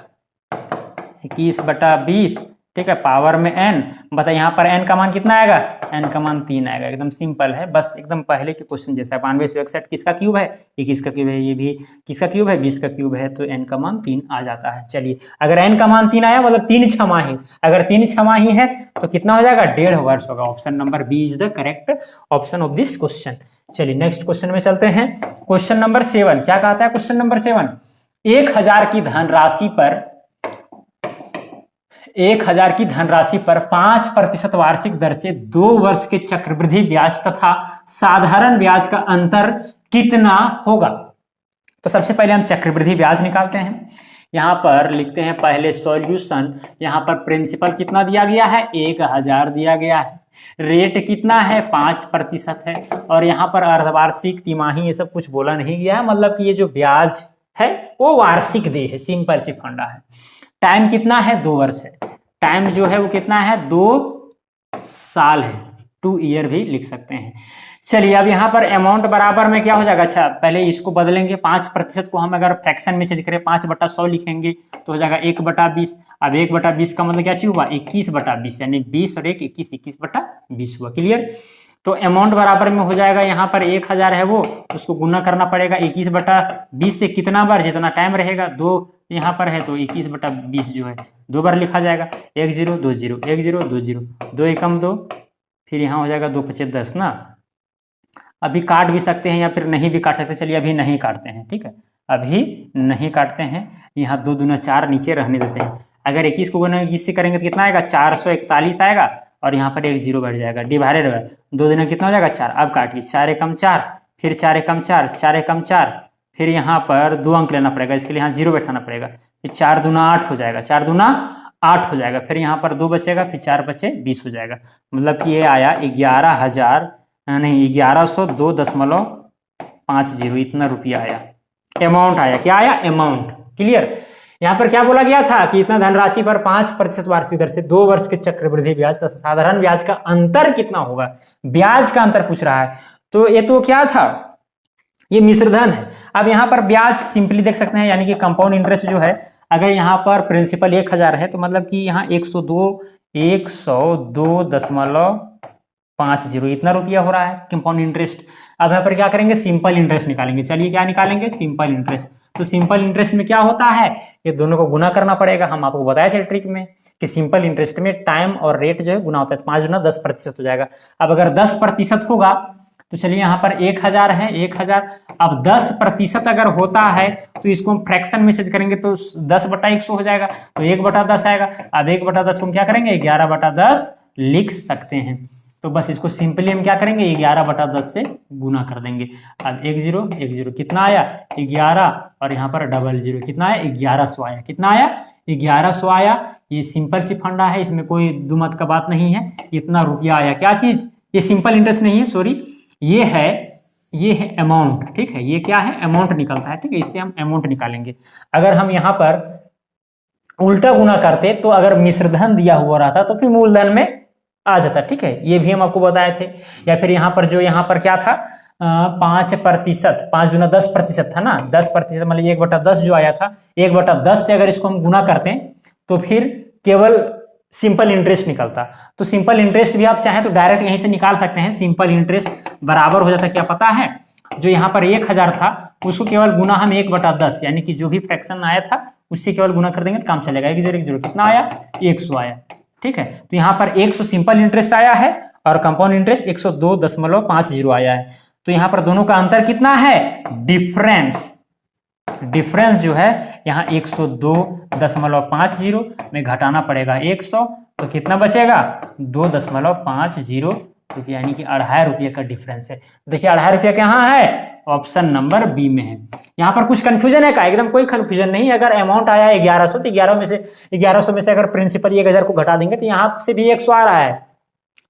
21/20। ठीक है, पावर में n, बता यहाँ पर n का मान कितना आएगा, n का मान 3 आएगा। एकदम सिंपल है, बस एकदम पहले के क्वेश्चन जैसा है। 9261 किसका क्यूब है, 21 का क्यूब है, ये भी किसका क्यूब है, 20 का क्यूब है, तो n का मान 3 आ जाता है। चलिए अगर n का मान 3 आया मतलब 3 छमाही, अगर 3 छमाही है तो कितना हो जाएगा, 1.5 वर्ष होगा। Option number B is the correct option of this question. चलिए नेक्स्ट क्वेश्चन में चलते हैं। क्वेश्चन नंबर 7 क्या कहता है, क्वेश्चन नंबर 7, 1,000 की धनराशि पर 1,000 की धनराशि पर 5% वार्षिक दर से 2 वर्ष के चक्रवृद्धि ब्याज तथा साधारण ब्याज का अंतर कितना होगा। तो सबसे पहले हम चक्रवृद्धि ब्याज निकालते हैं। यहाँ पर लिखते हैं पहले सॉल्यूशन। यहाँ पर प्रिंसिपल कितना दिया गया है, 1,000 दिया गया है। रेट कितना है, 5% है। और यहाँ पर अर्धवार्षिक, तिमाही, ये सब कुछ बोला नहीं गया है, मतलब कि ये जो ब्याज है वो वार्षिक दे है, सिंपल सी फंडा है। टाइम कितना है, 2 वर्ष है। टाइम जो है वो कितना है, 2 साल है, 2 ईयर भी लिख सकते हैं। चलिए अब यहाँ पर अमाउंट बराबर में क्या हो जाएगा, अच्छा पहले इसको बदलेंगे। 5% को हम अगर फ्रैक्शन में चेंज करें, 5/100 लिखेंगे तो हो जाएगा 1/20। अब 1/20 का मतलब क्या चीज हुआ, 21/20, यानी 20 और 1 21, 21/20 हुआ। क्लियर। तो अमाउंट बराबर में हो जाएगा, यहाँ पर 1,000 है वो, उसको गुना करना पड़ेगा 21/20 से कितना बार, जितना टाइम रहेगा। 2 यहाँ पर है तो 21/20 जो है 2 बार लिखा जाएगा। 1 0 2 0 1 0 2 0, 2 एकम 2, फिर यहाँ हो जाएगा 2 5 10 ना। अभी काट भी सकते हैं या फिर नहीं भी काट सकते। चलिए अभी नहीं काटते हैं, ठीक है, अभी नहीं काटते हैं। यहाँ 2 दूना 4 नीचे रहने देते हैं। अगर 21 को गुना 21 से करेंगे तो कितना आएगा, 441 आएगा, और यहाँ पर 1 0 बैठ जाएगा। डिवाइडेड है 2 दूना कितना हो जाएगा, 4। अब काटिए, 4 एकम 4, फिर 4 एकम 4, 4 एकम 4, फिर यहाँ पर 2 अंक लेना पड़ेगा, इसके लिए यहाँ 0 बैठाना पड़ेगा। फिर 4 दूना 8 हो जाएगा, 4 दूना 8 हो जाएगा। फिर यहाँ पर 2 बचेगा, फिर 4 बचे 20 हो जाएगा। मतलब कि ये आया 11,2.50 इतना रुपया आया, अमाउंट आया। क्या आया, अमाउंट। क्लियर। यहाँ पर क्या बोला गया था कि इतना धनराशि पर 5% वार्षिक दर से 2 वर्ष के चक्रवृद्धि ब्याज तथा साधारण ब्याज का अंतर कितना होगा। ब्याज का अंतर पूछ रहा है, तो ये तो क्या था, ये मिश्रधन है। अब यहाँ पर ब्याज सिंपली देख सकते हैं, यानी कि कंपाउंड इंटरेस्ट जो है, अगर यहाँ पर प्रिंसिपल 1,000 है तो मतलब कि यहाँ 102 102.50 इतना रुपया हो रहा है कंपाउंड इंटरेस्ट। अब यहाँ पर क्या करेंगे, सिंपल इंटरेस्ट निकालेंगे। चलिए क्या निकालेंगे, सिंपल इंटरेस्ट। तो सिंपल इंटरेस्ट में क्या होता है, ये दोनों को गुना करना पड़ेगा। हम आपको बताए थे ट्रिक में कि सिंपल इंटरेस्ट में टाइम और रेट जो है गुना होता है। 5 गुना 10% हो जाएगा। अब अगर 10% होगा तो चलिए यहाँ पर 1000 है, 1000। अब 10% अगर होता है तो इसको हम फ्रैक्शन में से करेंगे तो 10/100 हो जाएगा, तो 1/10 आएगा। अब 1/10 को हम क्या करेंगे, 11/10 लिख सकते हैं। तो बस इसको सिंपली हम क्या करेंगे, 11/10 से गुना कर देंगे। अब 10 10 कितना आया, 11, और यहाँ पर 00 कितना आया, 1100 आया। कितना आया, 1100 आया। ये सिंपल सी फंडा है, इसमें कोई दुमत का बात नहीं है। इतना रुपया आया। क्या चीज, ये सिंपल इंटरेस्ट नहीं है, सॉरी, ये है अमाउंट। ठीक है, ये क्या है, अमाउंट निकलता है। ठीक है, इससे हम अमाउंट निकालेंगे। अगर हम यहाँ पर उल्टा गुना करते तो अगर मिश्रधन दिया हुआ रहता तो फिर मूलधन में आ जाता। ठीक है, ये भी हम आपको बताए थे। या फिर यहाँ पर जो यहाँ पर क्या था, 5%, 5 गुना 10% था ना, 10% मतलब 1/10 जो आया था, 1/10 से अगर इसको हम गुना करते तो फिर केवल सिंपल इंटरेस्ट निकलता। तो सिंपल इंटरेस्ट भी आप चाहें तो डायरेक्ट यहीं से निकाल सकते हैं। सिंपल इंटरेस्ट बराबर हो जाता, क्या पता है, जो यहाँ पर 1000 था उसको केवल गुना हम 1/10 यानी कि जो भी फ्रैक्शन आया था उससे केवल गुना कर देंगे तो काम चलेगा। 1 0 कितना आया, 100 आया। ठीक है, तो यहाँ पर 100 सिंपल इंटरेस्ट आया है और कंपाउंड इंटरेस्ट 102.50 आया है। तो यहाँ पर दोनों का अंतर कितना है, डिफरेंस जो है यहाँ 102.50 में घटाना पड़ेगा 100, तो कितना बचेगा, 2.50 रुपया, यानी कि 2.5 रुपये का डिफरेंस है। देखिए 2.5 रुपया कहाँ है, ऑप्शन नंबर बी में है। यहाँ पर कुछ कंफ्यूजन है का, एकदम कोई कंफ्यूजन नहीं। अगर अमाउंट आया है 1100 तो 1100 में से अगर प्रिंसिपल 1000 को घटा देंगे तो यहाँ से भी 100 आ रहा है।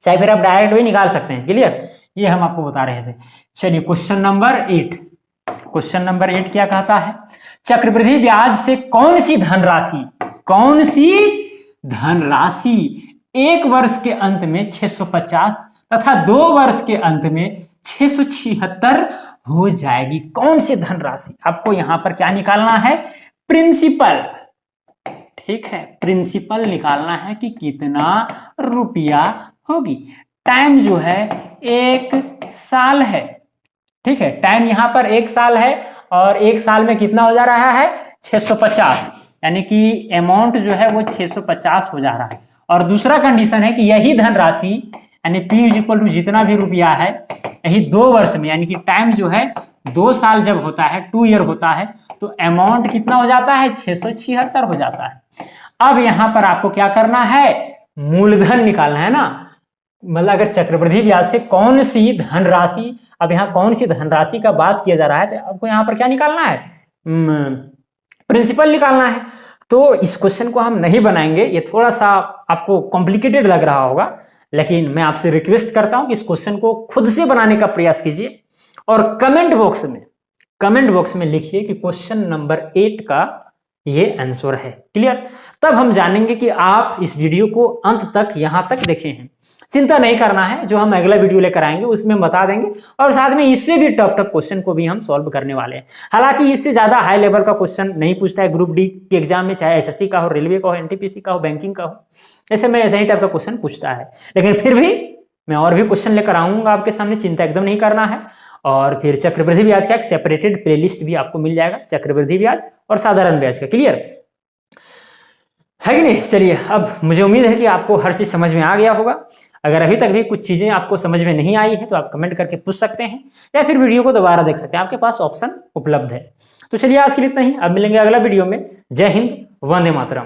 चाहे फिर आप डायरेक्ट भी निकाल सकते हैं। क्लियर, ये हम आपको बता रहे थे। चलिए क्वेश्चन नंबर 8 क्या कहता है, चक्रवृद्धि ब्याज से कौन सी धनराशि 1 वर्ष के अंत में 650 तथा 2 वर्ष के अंत में 676 हो जाएगी। कौन सी धनराशि, आपको यहां पर क्या निकालना है, प्रिंसिपल। ठीक है, प्रिंसिपल निकालना है कि कितना रुपया होगी। टाइम जो है 1 साल है। ठीक है, टाइम यहां पर 1 साल है और 1 साल में कितना हो जा रहा है, 650, यानी कि अमाउंट जो है वो 650 हो जा रहा है। और दूसरा कंडीशन है कि यही धनराशि यानी P = जितना भी रुपया है यही 2 वर्ष में, यानी कि टाइम जो है 2 साल जब होता है, 2 ईयर होता है, तो अमाउंट कितना हो जाता है, 676 हो जाता है। अब यहां पर आपको क्या करना है, मूलधन निकालना है ना। मतलब अगर चक्रवृद्धि ब्याज से कौन सी धनराशि, अब यहाँ कौन सी धनराशि का बात किया जा रहा है तो आपको यहाँ पर क्या निकालना है, प्रिंसिपल निकालना है। तो इस क्वेश्चन को हम नहीं बनाएंगे, ये थोड़ा सा आपको कॉम्प्लिकेटेड लग रहा होगा, लेकिन मैं आपसे रिक्वेस्ट करता हूं कि इस क्वेश्चन को खुद से बनाने का प्रयास कीजिए और कमेंट बॉक्स में लिखिए कि क्वेश्चन नंबर 8 का ये आंसर है। क्लियर, तब हम जानेंगे कि आप इस वीडियो को अंत तक यहां तक देखे हैं। चिंता नहीं करना है, जो हम अगला वीडियो लेकर आएंगे उसमें हम बता देंगे और साथ में इससे भी टफ क्वेश्चन को भी हम सॉल्व करने वाले हैं। हालांकि इससे ज्यादा हाई लेवल का क्वेश्चन नहीं पूछता है ग्रुप डी के एग्जाम में, चाहे एसएससी का हो, रेलवे का हो, एनटीपीसी का हो, बैंकिंग का हो, ऐसे में ऐसे ही टाइप का क्वेश्चन पूछता है। लेकिन फिर भी मैं और भी क्वेश्चन लेकर आऊंगा आपके सामने, चिंता एकदम नहीं करना है। और फिर चक्रवृद्धि ब्याज का एक सेपरेटेड प्लेलिस्ट भी आपको मिल जाएगा, चक्रवृद्धि ब्याज और साधारण ब्याज का। क्लियर है कि नहीं। चलिए, अब मुझे उम्मीद है कि आपको हर चीज समझ में आ गया होगा। अगर अभी तक भी कुछ चीजें आपको समझ में नहीं आई है तो आप कमेंट करके पूछ सकते हैं या फिर वीडियो को दोबारा देख सकते हैं, आपके पास ऑप्शन उपलब्ध है। तो चलिए आज के लिए इतना ही, अब मिलेंगे अगला वीडियो में। जय हिंद, वंदे मातरम।